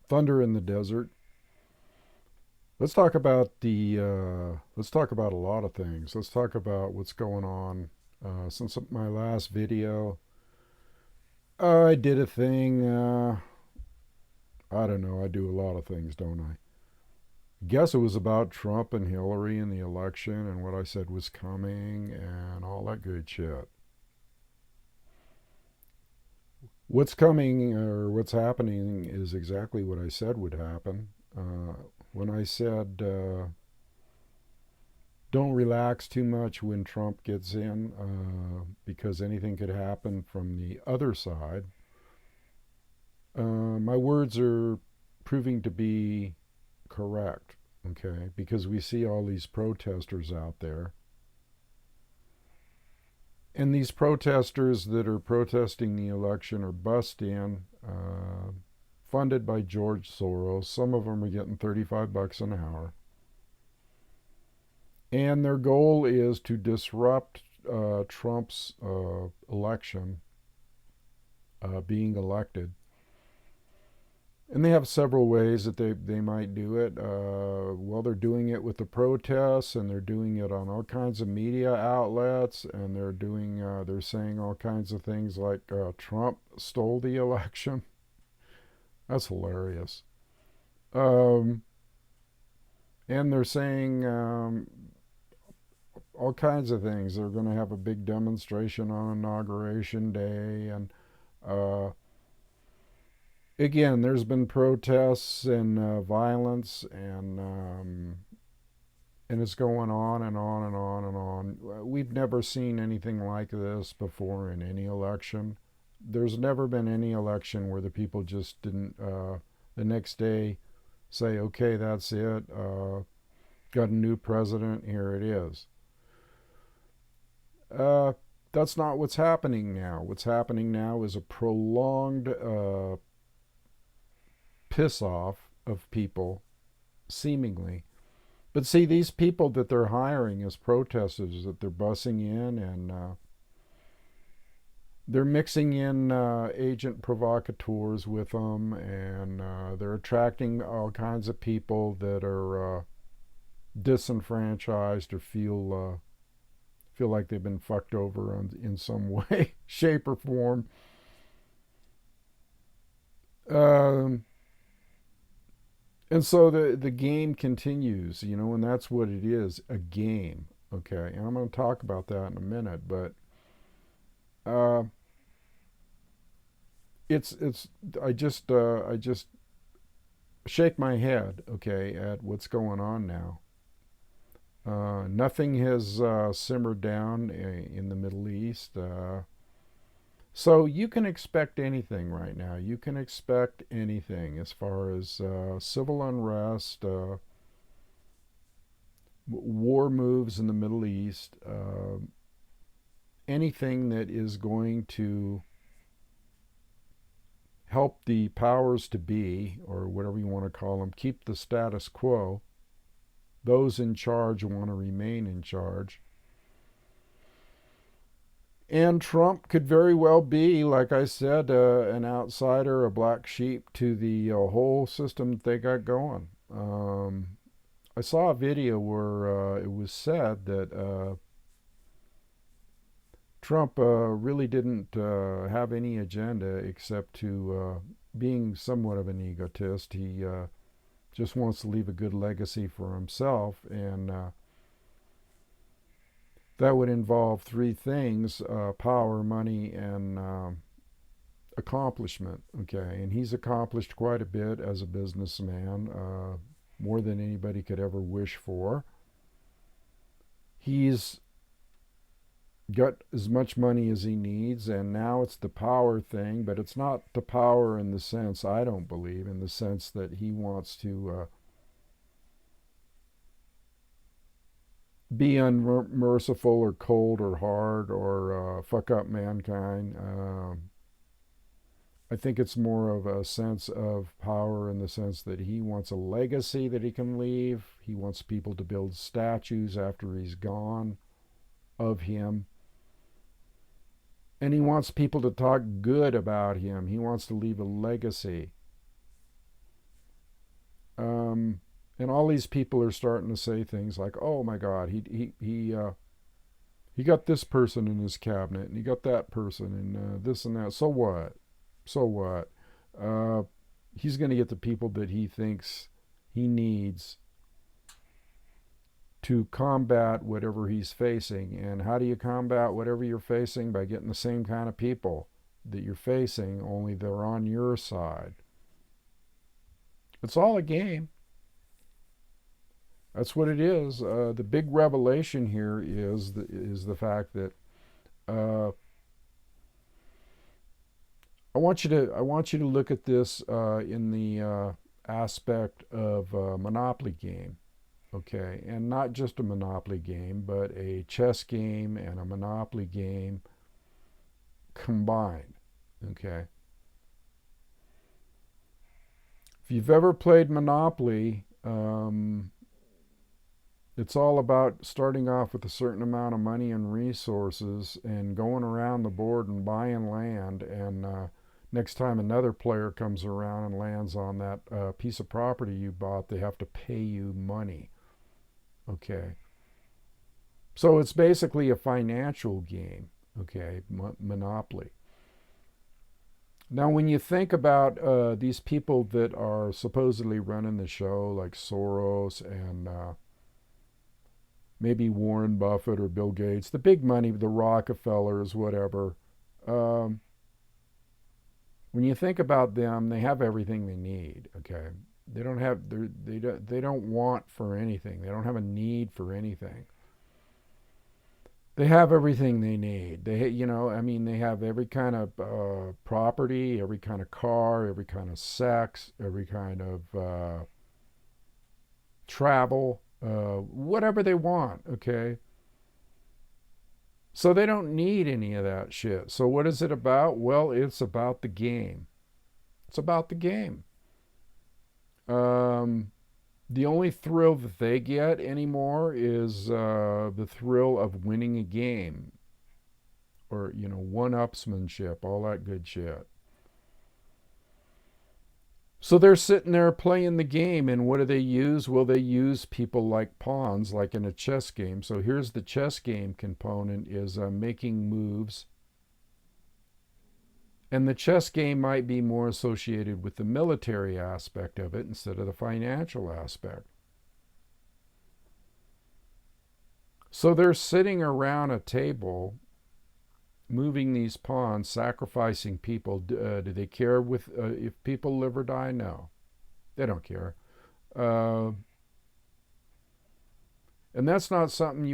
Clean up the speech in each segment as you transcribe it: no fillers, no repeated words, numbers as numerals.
Thunder in the desert. Let's talk about let's talk about a lot of things. Let's talk about what's going on. Since my last video, I did a thing. I don't know. I do a lot of things, don't I? Guess it was about Trump and Hillary and the election and what I said was coming and all that good shit. What's coming or what's happening is exactly what I said would happen. When I said don't relax too much when Trump gets in because anything could happen from the other side. My words are proving to be correct, okay, because we see all these protesters out there. And these protesters that are protesting the election are bussed in, funded by George Soros. Some of them are getting 35 bucks an hour. And their goal is to disrupt Trump's election, being elected. And they have several ways that they might do it. Well, they're doing it with the protests, and they're doing it on all kinds of media outlets, and they're saying all kinds of things like Trump stole the election. That's hilarious. Um, and they're saying all kinds of things. They're going to have a big demonstration on Inauguration Day, and uh, again, there's been protests and violence, and it's going on and on and on and on. We've never seen anything like this before in any election. There's never been any election where the people just didn't the next day say, "Okay, that's it. Got a new president. Here it is." Uh, that's not what's happening now. What's happening now is a prolonged piss off of people, seemingly. But see, these people that they're hiring as protesters that they're bussing in, and they're mixing in agent provocateurs with them, and they're attracting all kinds of people that are disenfranchised or feel like they've been fucked over in some way, shape, or form. Um, and so the game continues, and that's what it is, a game. Okay, and I'm going to talk about that in a minute, but uh, it's I just shake my head, okay, at what's going on now. Nothing has simmered down in the Middle East. So you can expect anything right now. You can expect anything as far as civil unrest, war moves in the Middle East, anything that is going to help the powers to be, or whatever you want to call them, keep the status quo. Those in charge want to remain in charge. And Trump could very well be, like I said, an outsider, a black sheep to the whole system that they got going. I saw a video where it was said that Trump really didn't have any agenda except to being somewhat of an egotist. He just wants to leave a good legacy for himself, and that would involve three things: power, money, and accomplishment. Okay, and he's accomplished quite a bit as a businessman, more than anybody could ever wish for. He's got as much money as he needs, and now it's the power thing, but it's not the power in the sense, I don't believe, in the sense that he wants to be unmerciful or cold or hard or fuck up mankind. I think it's more of a sense of power in the sense that he wants a legacy that he can leave. He wants people to build statues after he's gone of him. And he wants people to talk good about him. He wants to leave a legacy. And all these people are starting to say things like, "Oh my God, he got this person in his cabinet, and he got that person, and this and that. So what? So what? Uh, he's going to get the people that he thinks he needs to combat whatever he's facing. And how do you combat whatever you're facing? By getting the same kind of people that you're facing, only they're on your side. It's all a game. That's what it is. The big revelation here is the fact that uh, I want you to look at this in the aspect of a Monopoly game, okay, and not just a Monopoly game, but a chess game and a Monopoly game combined, okay. If you've ever played Monopoly, it's all about starting off with a certain amount of money and resources and going around the board and buying land. And next time another player comes around and lands on that piece of property you bought, they have to pay you money. Okay. So it's basically a financial game. Okay. Monopoly. Now, when you think about these people that are supposedly running the show, like Soros and maybe Warren Buffett or Bill Gates, the big money, the Rockefellers, whatever. Um, when you think about them, they have everything they need. Okay, they don't want for anything. They don't have a need for anything. They have everything they need. I mean, they have every kind of property, every kind of car, every kind of sex, every kind of travel, whatever they want. Okay, so they don't need any of that shit. So what is it about? Well, it's about the game. It's about the game. Um, the only thrill that they get anymore is the thrill of winning a game, or one-upsmanship, all that good shit. So they're sitting there playing the game, and what do they use? Well, they use people like pawns, like in a chess game. So here's the chess game component: is making moves, and the chess game might be more associated with the military aspect of it instead of the financial aspect. So they're sitting around a table, moving these pawns, sacrificing people. Do they care if people live or die? No, they don't care. Uh, and that's not something we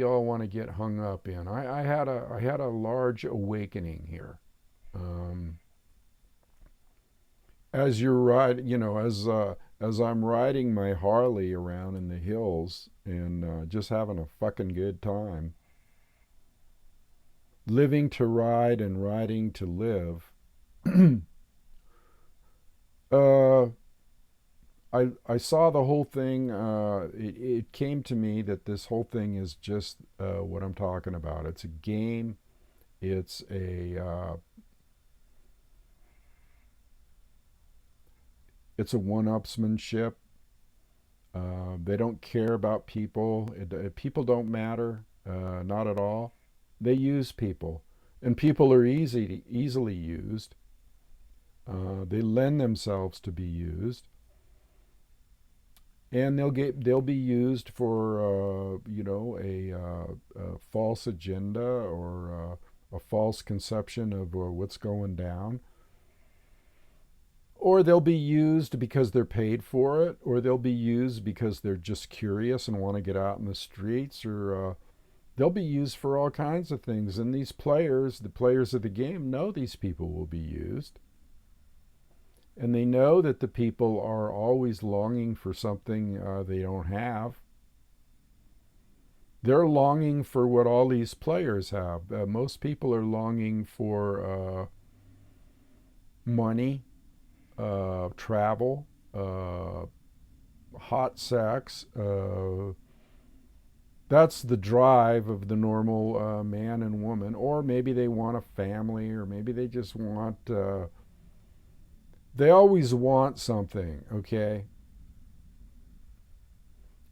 all want to get hung up in. I had a large awakening here. Um, as you're riding, as I'm riding my Harley around in the hills and just having a fucking good time, living to ride and riding to live. uh, I saw the whole thing. It came to me that this whole thing is just what I'm talking about. It's a game. It's a one-upsmanship. They don't care about people. People don't matter, not at all. They use people, and people are easily used. They lend themselves to be used, and they'll be used for a false agenda or a false conception of what's going down. Or they'll be used because they're paid for it, or they'll be used because they're just curious and want to get out in the streets, or they'll be used for all kinds of things. And these players, the players of the game, know these people will be used. And they know that the people are always longing for something they don't have. They're longing for what all these players have. Most people are longing for money, travel, hot sex. That's the drive of the normal man and woman. Or maybe they want a family, or maybe they just want. They always want something, okay?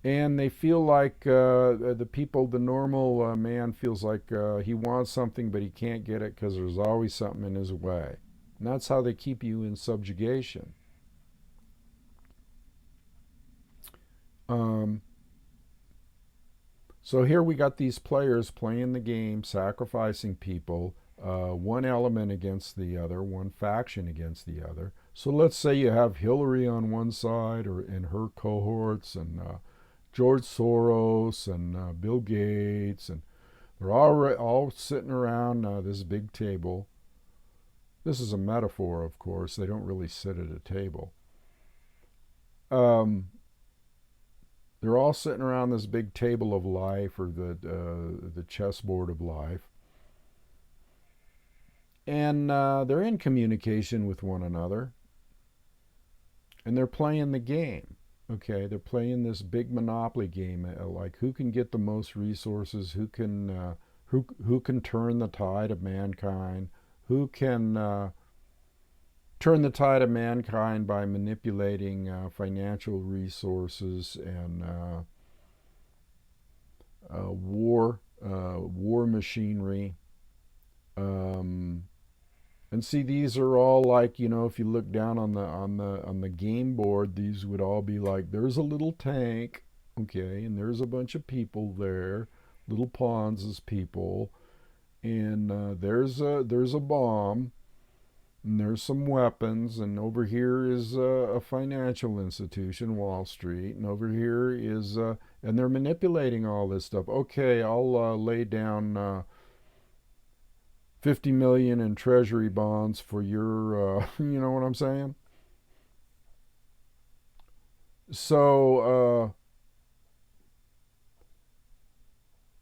And they feel like the people, the normal man feels like he wants something but he can't get it because there's always something in his way. And that's how they keep you in subjugation. Um, so here we got these players playing the game, sacrificing people, one element against the other, one faction against the other. So let's say you have Hillary on one side, or in her cohorts, and George Soros and Bill Gates, and they're all sitting around this big table. This is a metaphor, of course. They don't really sit at a table. Um, they're all sitting around this big table of life, or the chessboard of life, and they're in communication with one another, and they're playing the game. Okay, they're playing this big monopoly game, like who can get the most resources, who can turn the tide of mankind, who can turn the tide of mankind by manipulating financial resources and war machinery. Um, and see, these are all like, if you look down on the game board, these would all be like, there's a little tank, okay, and there's a bunch of people there, little pawns as people, and there's a bomb, and there's some weapons, and over here is a financial institution, Wall Street, and over here is and they're manipulating all this stuff. Okay, I'll lay down 50 million in treasury bonds for your you know what I'm saying? So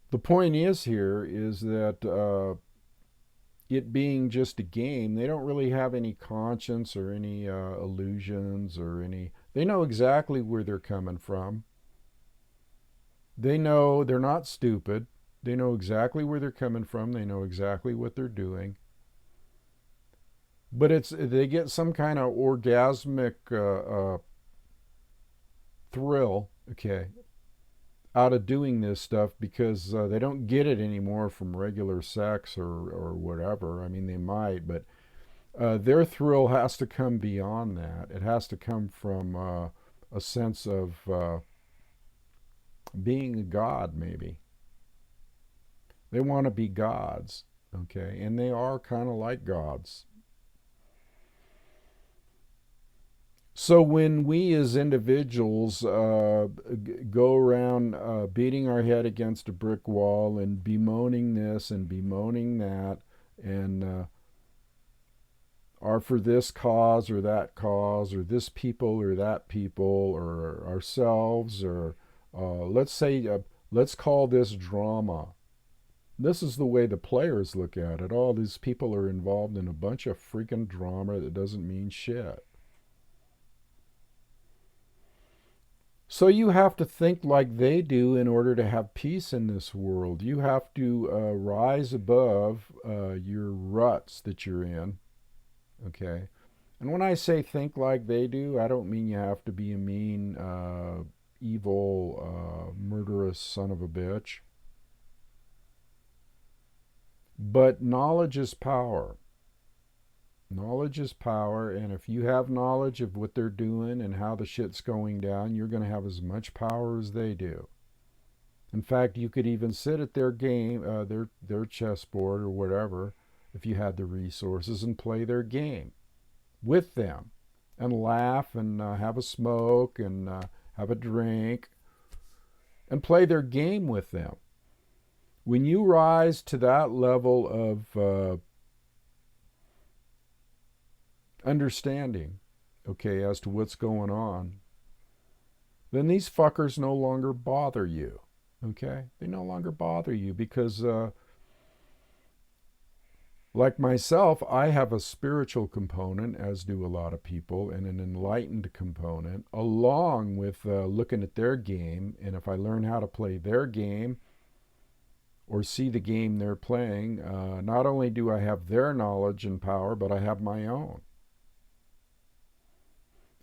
the point is here is that it being just a game, they don't really have any conscience or any illusions or any. They know exactly where they're coming from. They know they're not stupid. They know exactly where they're coming from. They know exactly what they're doing. But they get some kind of orgasmic thrill, okay, out of doing this stuff because they don't get it anymore from regular sex or whatever. I mean, they might, but their thrill has to come beyond that. It has to come from a sense of being a god, maybe. They want to be gods, okay? And they are kind of like gods. So when we as individuals go around beating our head against a brick wall and bemoaning this and bemoaning that, and are for this cause or that cause, or this people or that people, or ourselves, or let's call this drama. This is the way the players look at it. All these people are involved in a bunch of freaking drama that doesn't mean shit. So you have to think like they do in order to have peace in this world. You have to rise above your ruts that you're in. Okay. And when I say think like they do, I don't mean you have to be a mean, evil, murderous son of a bitch. But knowledge is power. Knowledge is power, and if you have knowledge of what they're doing and how the shit's going down, you're going to have as much power as they do. In fact, you could even sit at their game, their chessboard or whatever, if you had the resources, and play their game with them, and laugh and have a smoke and have a drink, and play their game with them. When you rise to that level of understanding, okay, as to what's going on, then these fuckers no longer bother you. Okay? They no longer bother you because, like myself, I have a spiritual component, as do a lot of people, and an enlightened component, along with looking at their game. And if I learn how to play their game or see the game they're playing, not only do I have their knowledge and power, but I have my own.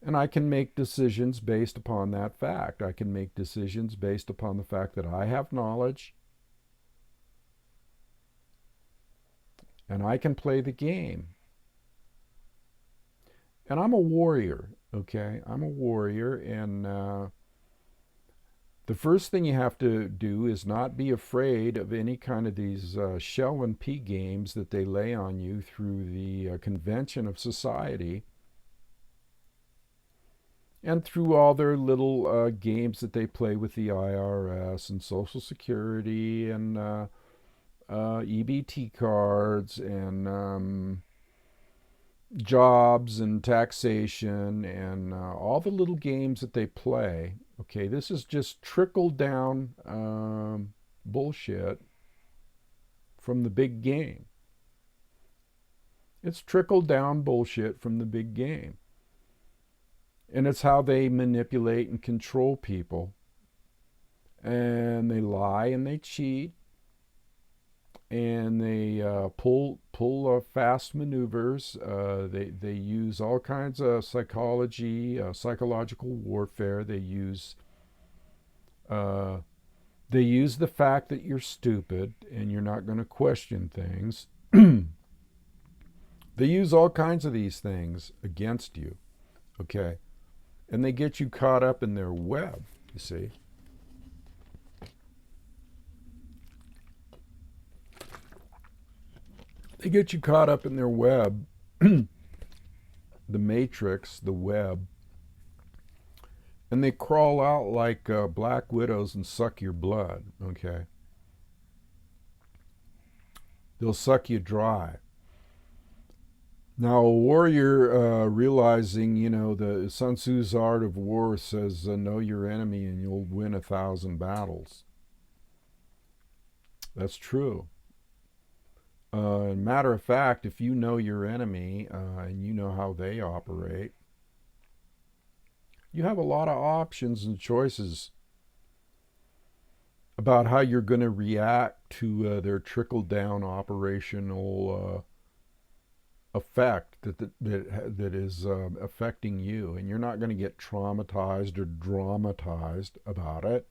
And I can make decisions based upon that fact. I can make decisions based upon the fact that I have knowledge and I can play the game. And I'm a warrior, okay? I'm a warrior, and the first thing you have to do is not be afraid of any kind of these shell and pea games that they lay on you through the convention of society and through all their little games that they play with the IRS and Social Security and EBT cards and jobs and taxation and all the little games that they play. Okay, this is just trickle down bullshit from the big game. It's trickle down bullshit from the big game. And it's how they manipulate and control people. And they lie and they cheat. And they pull fast maneuvers. They use all kinds of psychological warfare. They use the fact that you're stupid and you're not going to question things. They use all kinds of these things against you, okay? And they get you caught up in their web, you see. They get you caught up in their web, the matrix, the web, and they crawl out like black widows and suck your blood, okay? They'll suck you dry. Now, a warrior realizing, the Sun Tzu's art of war says, know your enemy and you'll win 1,000 battles. That's true. Matter of fact, if you know your enemy and you know how they operate, you have a lot of options and choices about how you're going to react to their trickle-down operational effect that is affecting you. And you're not going to get traumatized or dramatized about it.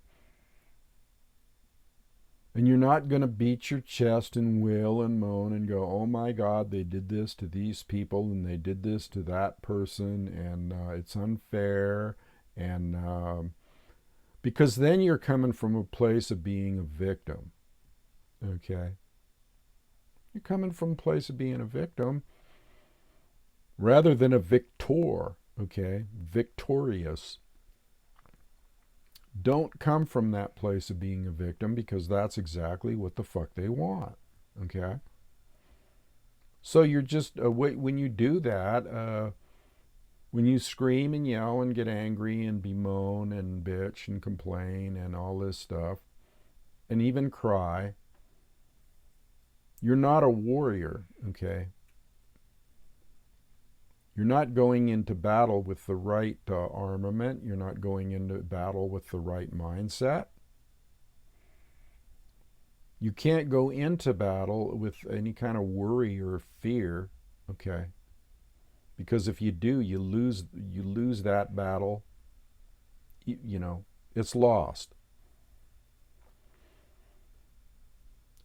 And you're not going to beat your chest and wail and moan and go, oh my God, they did this to these people and they did this to that person and it's unfair. And because then you're coming from a place of being a victim. Okay? You're coming from a place of being a victim rather than a victor. Okay? Victorious. Don't come from that place of being a victim because that's exactly what the fuck they want. Okay? So you're just, when you do that, when you scream and yell and get angry and bemoan and bitch and complain and all this stuff, and even cry, you're not a warrior, okay? You're not going into battle with the right armament. You're not going into battle with the right mindset. You can't go into battle with any kind of worry or fear, okay? Because if you do, you lose that battle. It's lost.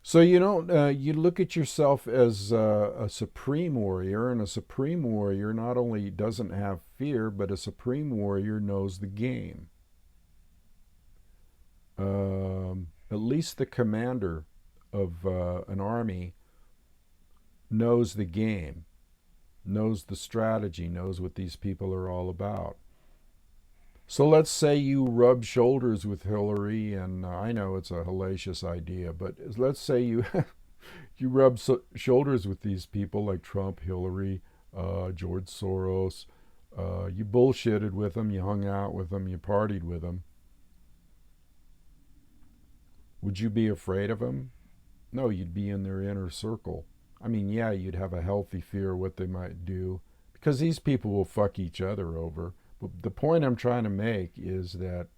So you look at yourself as a supreme warrior, and a supreme warrior not only doesn't have fear, but a supreme warrior knows the game. At least the commander of an army knows the game, knows the strategy, knows what these people are all about. So let's say you rub shoulders with Hillary, and I know it's a hellacious idea, but let's say you you rub shoulders with these people like Trump, Hillary, George Soros. You bullshitted with them, you hung out with them, you partied with them. Would you be afraid of them? No, you'd be in their inner circle. I mean, yeah, you'd have a healthy fear of what they might do, because these people will fuck each other over. But the point I'm trying to make is that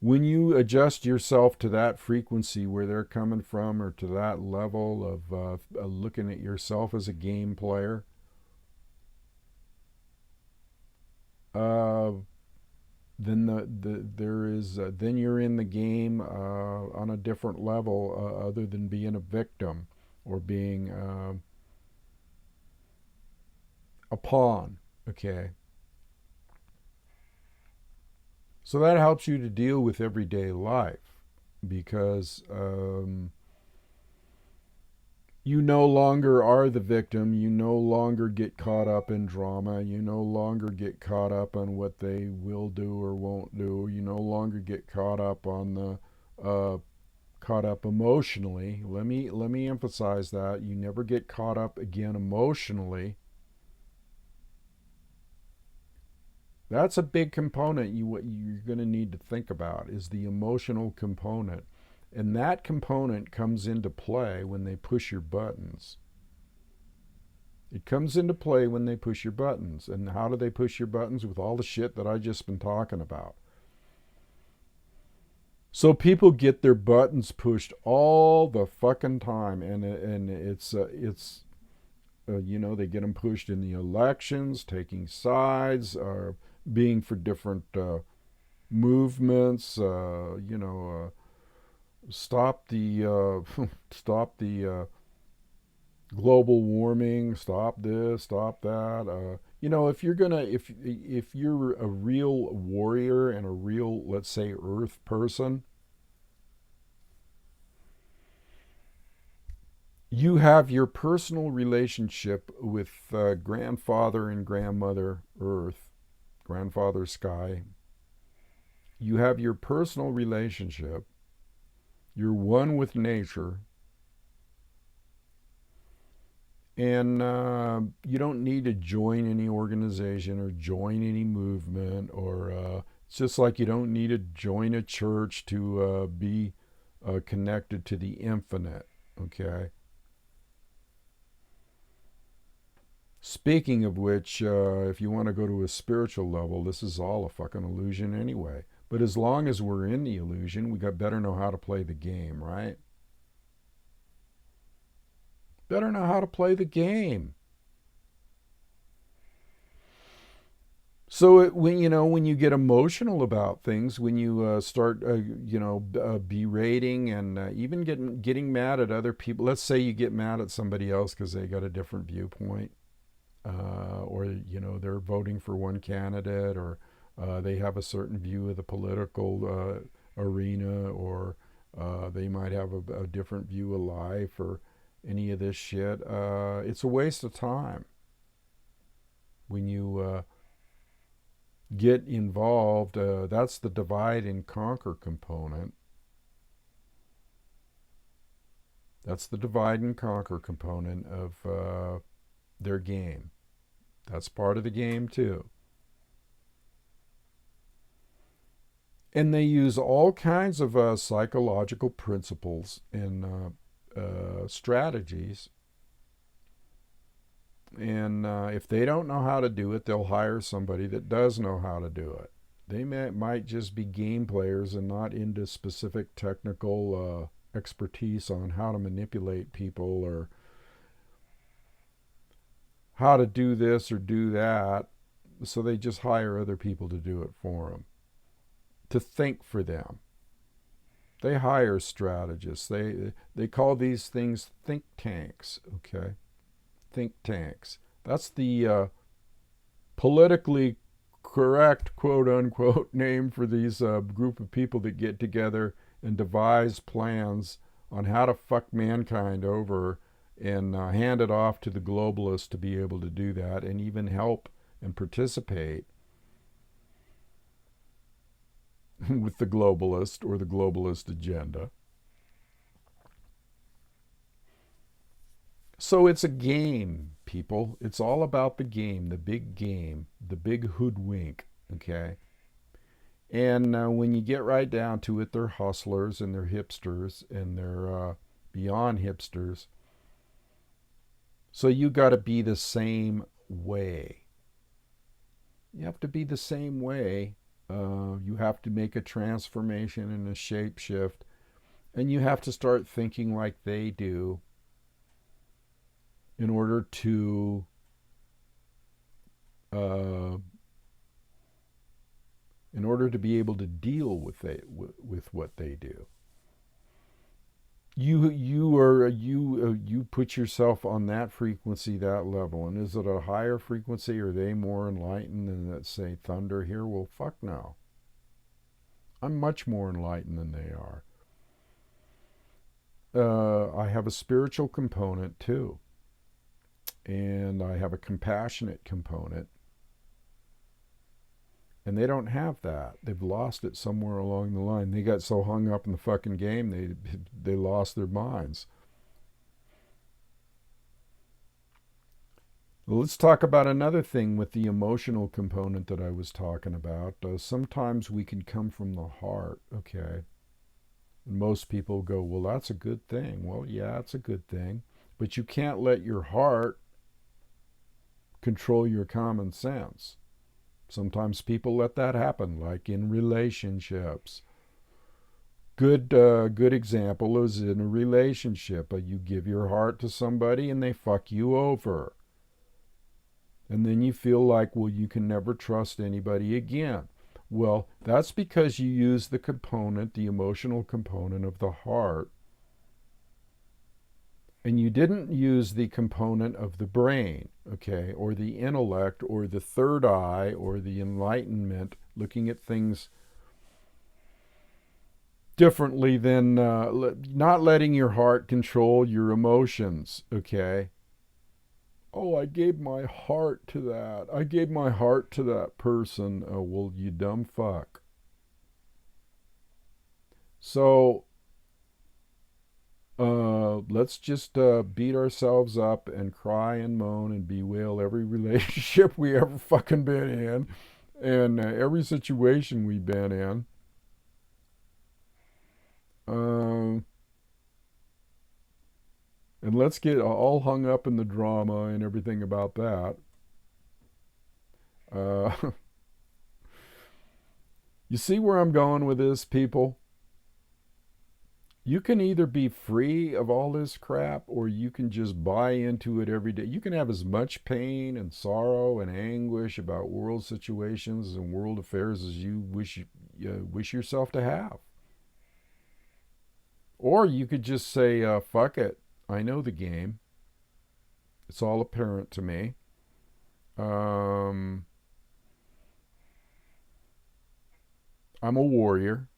when you adjust yourself to that frequency where they're coming from, or to that level of looking at yourself as a game player, uh, then then you're in the game on a different level, other than being a victim or being a pawn. Okay, so that helps you to deal with everyday life because you no longer are the victim. You no longer get caught up in drama. You no longer get caught up on what they will do or won't do. You no longer get caught up on the caught up emotionally. Let me emphasize that you never get caught up again emotionally. That's a big component. What you're going to need to think about is the emotional component, and that component comes into play when they push your buttons. It comes into play when they push your buttons. And how do they push your buttons? With all the shit that I just been talking about. So people get their buttons pushed all the fucking time, and they get them pushed in the elections, taking sides, or being for different movements. Stop the stop the global warming, stop this, stop that. If you're gonna, if you're a real warrior and a real, let's say, Earth person, you have your personal relationship with grandfather and grandmother Earth, grandfather Sky. You have your personal relationship. You're one with nature, and you don't need to join any organization or join any movement, or it's just like you don't need to join a church to be connected to the infinite. Okay. Speaking of which, if you want to go to a spiritual level, this is all a fucking illusion anyway. But as long as we're in the illusion, we got better know how to play the game, right? Better know how to play the game. So when you get emotional about things, when you start berating and even getting mad at other people. Let's say you get mad at somebody else because they got a different viewpoint, or they're voting for one candidate, or they have a certain view of the political arena, or they might have a different view of life, or any of this shit. It's a waste of time when you get involved. That's the divide and conquer component. That's the divide and conquer component of their game. That's part of the game too. And they use all kinds of psychological principles and strategies. And if they don't know how to do it, they'll hire somebody that does know how to do it. They might just be game players and not into specific technical expertise on how to manipulate people, or how to do this or do that. So they just hire other people to do it for them, to think for them. They hire strategists. They call these things think tanks. Okay, think tanks. That's the politically correct, quote unquote, name for these group of people that get together and devise plans on how to fuck mankind over, and hand it off to the globalists to be able to do that, and even help and participate with the globalist or the globalist agenda. So it's a game, people. It's all about the game, the big hoodwink, okay? And when you get right down to it, they're hustlers and they're hipsters and they're beyond hipsters. So you got to be the same way. You have to be the same way. You have to make a transformation and a shape shift. And you have to start thinking like they do in order to to be able to deal with what they do. You put yourself on that frequency, that level, and is it a higher frequency? Are they more enlightened than, let's say, thunder here? Well, fuck no. I'm much more enlightened than they are. I have a spiritual component too, and I have a compassionate component, and they don't have that. They've lost it somewhere along the line. They got so hung up in the fucking game, they lost their minds. Let's talk about another thing with the emotional component that I was talking about. Sometimes we can come from the heart, okay? And most people go, well, that's a good thing. Well, yeah, it's a good thing. But you can't let your heart control your common sense. Sometimes people let that happen, like in relationships. Good example is in a relationship. You give your heart to somebody and they fuck you over. And then you feel like, well, you can never trust anybody again. Well, that's because you use the component, the emotional component of the heart, and you didn't use the component of the brain, okay, or the intellect, or the third eye, or the enlightenment, looking at things differently than not letting your heart control your emotions, okay? Oh, I gave my heart to that. I gave my heart to that person. Oh, well, you dumb fuck. So, let's just beat ourselves up and cry and moan and bewail every relationship we ever fucking been in and every situation we've been in. And let's get all hung up in the drama and everything about that. You see where I'm going with this, people? You can either be free of all this crap or you can just buy into it every day. You can have as much pain and sorrow and anguish about world situations and world affairs as you wish yourself to have. Or you could just say, fuck it. I know the game. It's all apparent to me. I'm a warrior.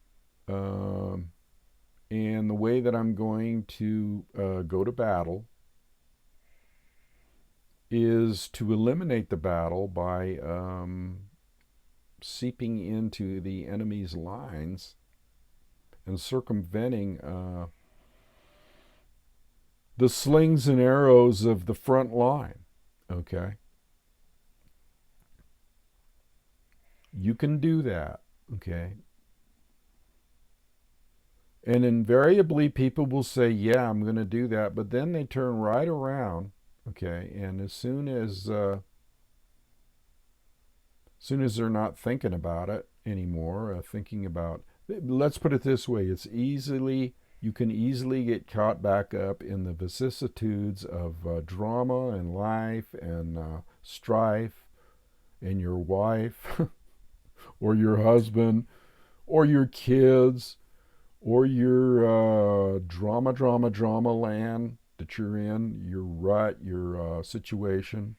And the way that I'm going to go to battle is to eliminate the battle by seeping into the enemy's lines and circumventing the slings and arrows of the front line, okay? You can do that, okay? And invariably people will say, yeah, I'm going to do that, but then they turn right around, okay? And as soon as they're not thinking about it anymore, thinking about, let's put it this way, you can easily get caught back up in the vicissitudes of drama and life and strife and your wife or your husband or your kids or your drama land that you're in, your rut, your situation.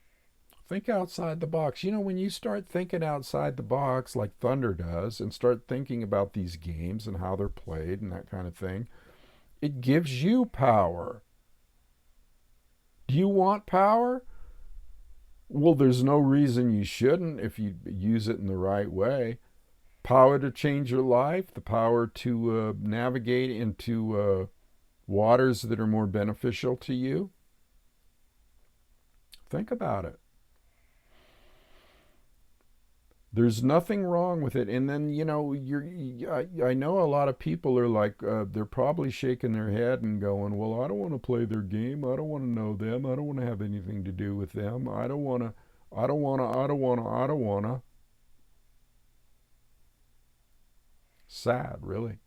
Think outside the box. You know, when you start thinking outside the box like Thunder does and start thinking about these games and how they're played and that kind of thing, it gives you power. Do you want power? Well, there's no reason you shouldn't if you use it in the right way. Power to change your life, the power to navigate into waters that are more beneficial to you. Think about it. There's nothing wrong with it. And then, you know, I know a lot of people are like, they're probably shaking their head and going, well, I don't want to play their game. I don't want to know them. I don't want to have anything to do with them. I don't want to. Sad, really.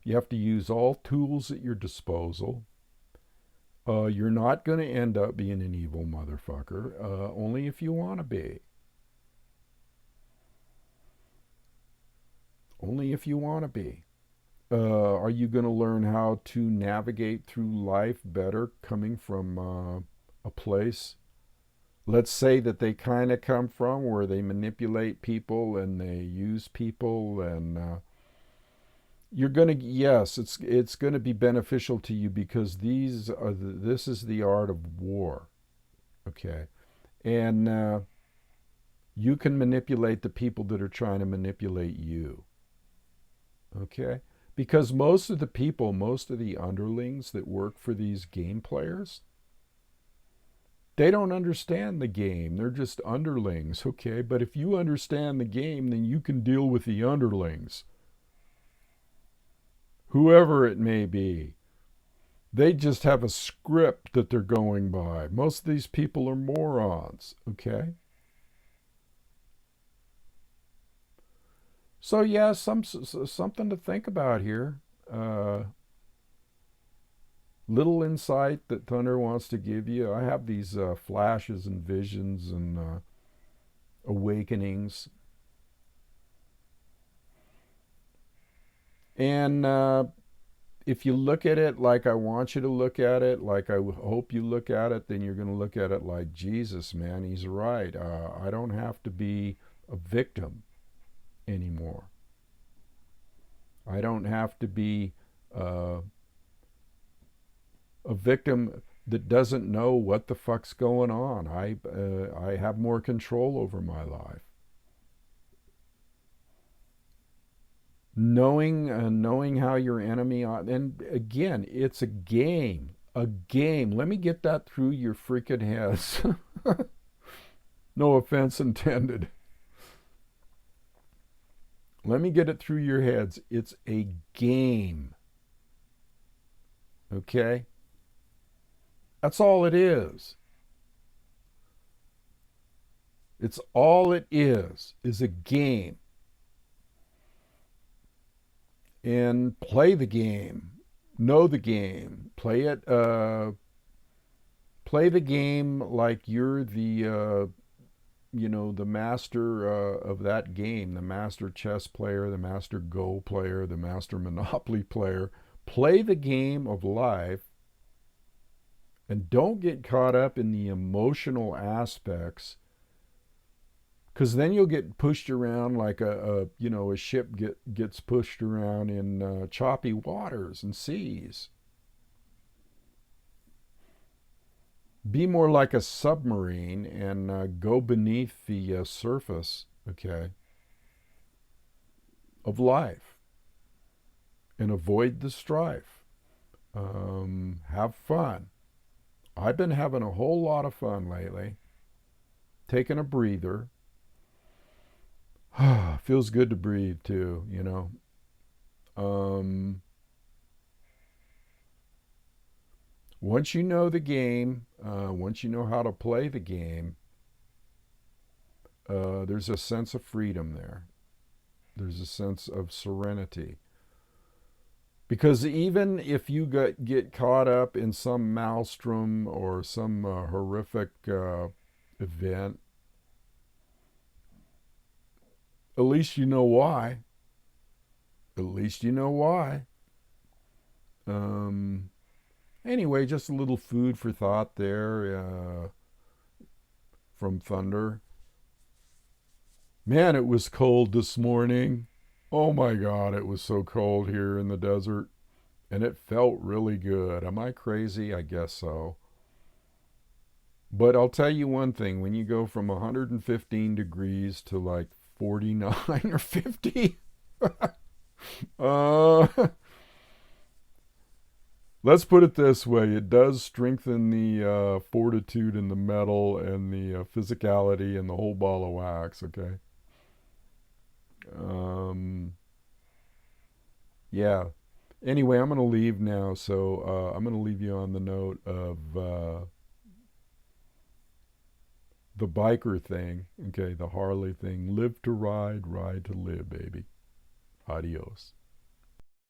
You have to use all tools at your disposal. You're not going to end up being an evil motherfucker, only if you want to be. Only if you want to be. Are you going to learn how to navigate through life better coming from a place, let's say, that they kind of come from, where they manipulate people and they use people, and you're going to, yes, it's going to be beneficial to you, because this is the art of war, okay? And you can manipulate the people that are trying to manipulate you, okay? Because most of the people, most of the underlings that work for these game players, they don't understand the game. They're just underlings, okay? But if you understand the game, then you can deal with the underlings, whoever it may be. They just have a script that they're going by. Most of these people are morons, okay? So yeah, something to think about here. Uh, Little insight that Thunder wants to give you. I have these flashes and visions and awakenings, and if you look at it like I want you to look at it, like I hope you look at it, then you're going to look at it like, Jesus, man, he's right. I don't have to be a victim anymore. I don't have to be uh, a victim that doesn't know what the fuck's going on. I have more control over my life. Knowing how your enemy, and again, it's a game. A game. Let me get that through your freaking heads. No offense intended. Let me get it through your heads. It's a game. Okay? That's all it is. It's all it is a game. And play the game. Know the game. Play the game like you're the master of that game, the master chess player, the master Go player, the master Monopoly player. Play the game of life, and don't get caught up in the emotional aspects, because then you'll get pushed around like a ship gets pushed around in choppy waters and seas. Be more like a submarine and go beneath the surface, okay, of life, and avoid the strife. Have fun. I've been having a whole lot of fun lately. Taking a breather. Feels good to breathe too, you know. Um, Once you know the game, once you know how to play the game, there's a sense of freedom there. There's a sense of serenity. Because even if you get caught up in some maelstrom or some horrific event, at least you know why. At least you know why. Um, anyway, just a little food for thought there from Thunder. Man, it was cold this morning. Oh my God, it was so cold here in the desert. And it felt really good. Am I crazy? I guess so. But I'll tell you one thing, when you go from 115 degrees to like 49 or 50, uh, let's put it this way, it does strengthen the fortitude and the metal and the physicality and the whole ball of wax, okay? Um, yeah. Anyway, I'm going to leave now, so I'm going to leave you on the note of the biker thing, okay, the Harley thing. Live to ride, ride to live, baby. Adios.